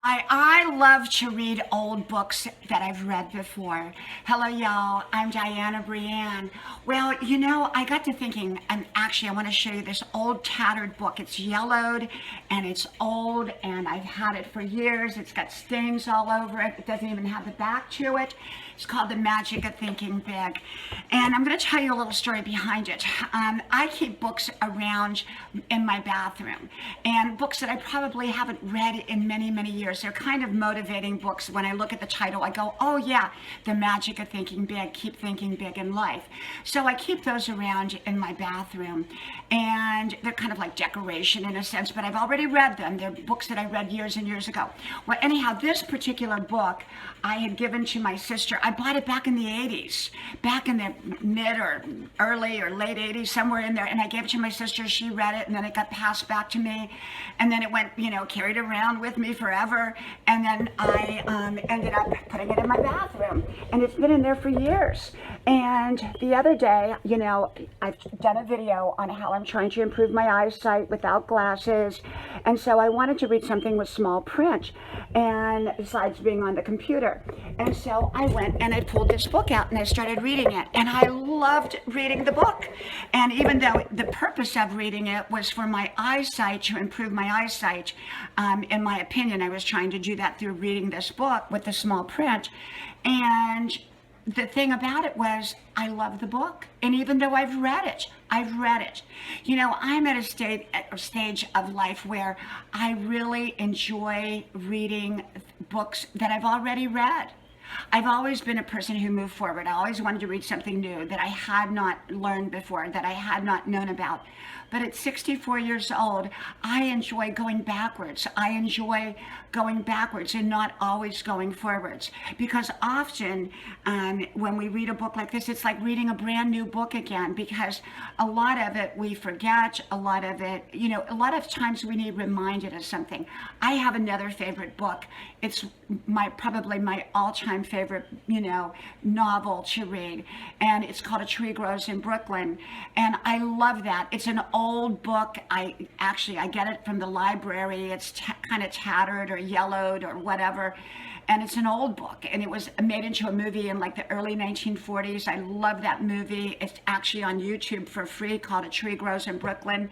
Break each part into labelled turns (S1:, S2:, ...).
S1: I love to read old books that I've read before. Hello, y'all. I'm Diana Brianne. Well, I got to thinking, and actually, I want to show you this old tattered book. It's yellowed and it's old, and I've had it for years. It's got stains all over it. It doesn't even have the back to it. It's called The Magic of Thinking Big. And I'm going to tell you a little story behind it. I keep books around in my bathroom, and books that I probably haven't read in many, many years. They're kind of motivating books. When I look at the title, I go, oh yeah, The Magic of Thinking Big, keep thinking big in life. So I keep those around in my bathroom, and they're kind of like decoration in a sense, but I've already read them. They're books that I read years and years ago. Well, anyhow, this particular book I had given to my sister. I bought it back in the 80s, back in the mid or early or late 80s, somewhere in there, and I gave it to my sister. She read it, and then it got passed back to me, and then it went, carried around with me forever, and then I ended up putting it in my bathroom, and it's been in there for years. And the other day, I've done a video on how I'm trying to improve my eyesight without glasses, and so I wanted to read something with small print, and besides being on the computer. And so I went and I pulled this book out and I started reading it, and I loved reading the book. And even though the purpose of reading it was for my eyesight, to improve my eyesight, in my opinion, I was trying to do that through reading this book with the small print. And the thing about it was, I love the book. And even though I've read it. I'm at a stage of life where I really enjoy reading books that I've already read. I've always been a person who moved forward. I always wanted to read something new that I had not learned before, that I had not known about. But at 64 years old, I enjoy going backwards. I enjoy going backwards and not always going forwards. Because often when we read a book like this, it's like reading a brand new book again, because a lot of it we forget, a lot of times we need reminded of something. I have another favorite book. It's probably my all-time favorite, novel to read, and it's called A Tree Grows in Brooklyn, and I love that. It's an old book. I get it from the library. It's kind of tattered or yellowed or whatever, and it's an old book, and it was made into a movie in like the early 1940s. I love that movie. It's actually on YouTube for free, called A Tree Grows in Brooklyn.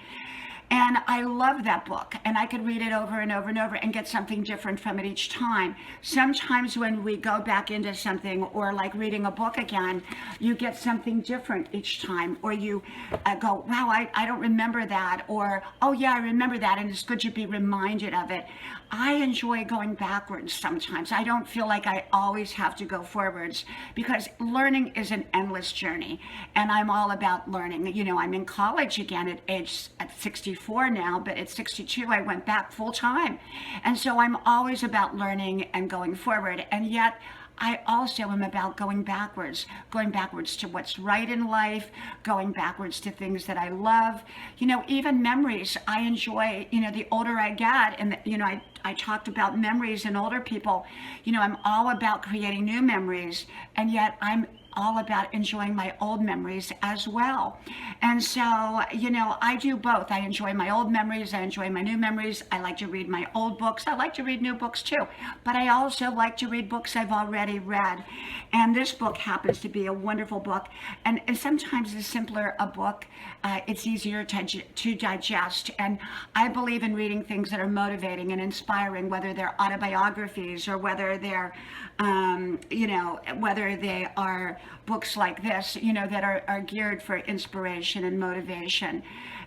S1: And I love that book, and I could read it over and over and over and get something different from it each time. Sometimes when we go back into something, or like reading a book again, you get something different each time, or you go, wow, I don't remember that, or, oh yeah, I remember that, and it's good to be reminded of it. I enjoy going backwards sometimes. I don't feel like I always have to go forwards, because learning is an endless journey, and I'm all about learning. I'm in college again at 64 now, but at 62 I went back full time, and so I'm always about learning and going forward. And yet I also am about going backwards to what's right in life, going backwards to things that I love. Even memories I enjoy. The older I get, and I talked about memories in older people. I'm all about creating new memories, and yet I'm all about enjoying my old memories as well. And so, I do both. I enjoy my old memories. I enjoy my new memories. I like to read my old books. I like to read new books too. But I also like to read books I've already read. And this book happens to be a wonderful book. And sometimes the simpler a book, it's easier to digest. And I believe in reading things that are motivating and inspiring, whether they're autobiographies or whether they're, whether they are books like this, that are geared for inspiration and motivation.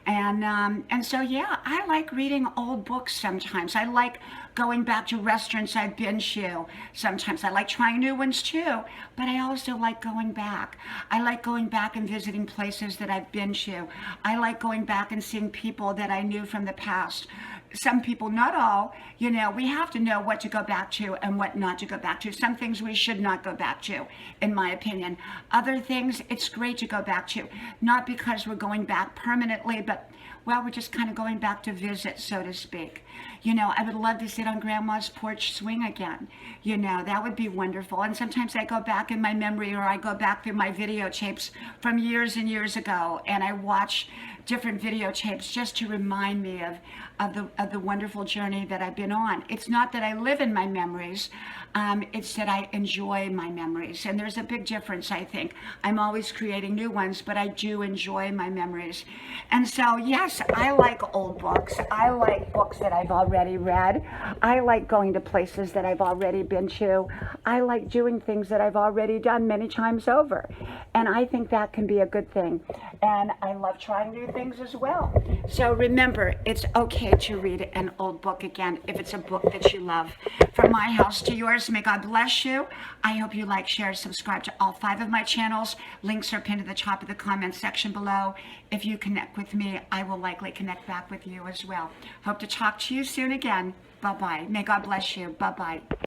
S1: And so, yeah, I like reading old books sometimes. I like going back to restaurants I've been to. Sometimes I like trying new ones too, but I also like going back. I like going back and visiting places that I've been to. I like going back and seeing people that I knew from the past. Some people, not all, we have to know what to go back to and what not to go back to. Some things we should not go back to, in my opinion. Other things, it's great to go back to, not because we're going back permanently, but well, we're just kind of going back to visit, so to speak. You know, I would love to sit on Grandma's porch swing again. You know, that would be wonderful. And sometimes I go back in my memory, or I go back through my videotapes from years and years ago, and I watch different videotapes just to remind me of the wonderful journey that I've been on. It's not that I live in my memories, it's that I enjoy my memories. And there's a big difference, I think. I'm always creating new ones, but I do enjoy my memories. And so, yes, I like old books. I like books that I've already read. I like going to places that I've already been to. I like doing things that I've already done many times over. And I think that can be a good thing. And I love trying new things as well. So remember, it's okay to read an old book again if it's a book that you love. From my house to yours, may God bless you. I hope you like, share, subscribe to all 5 of my channels. Links are pinned at the top of the comment section below. If you connect with me, I will likely connect back with you as well. Hope to talk to you soon again. Bye-bye. May God bless you. Bye-bye.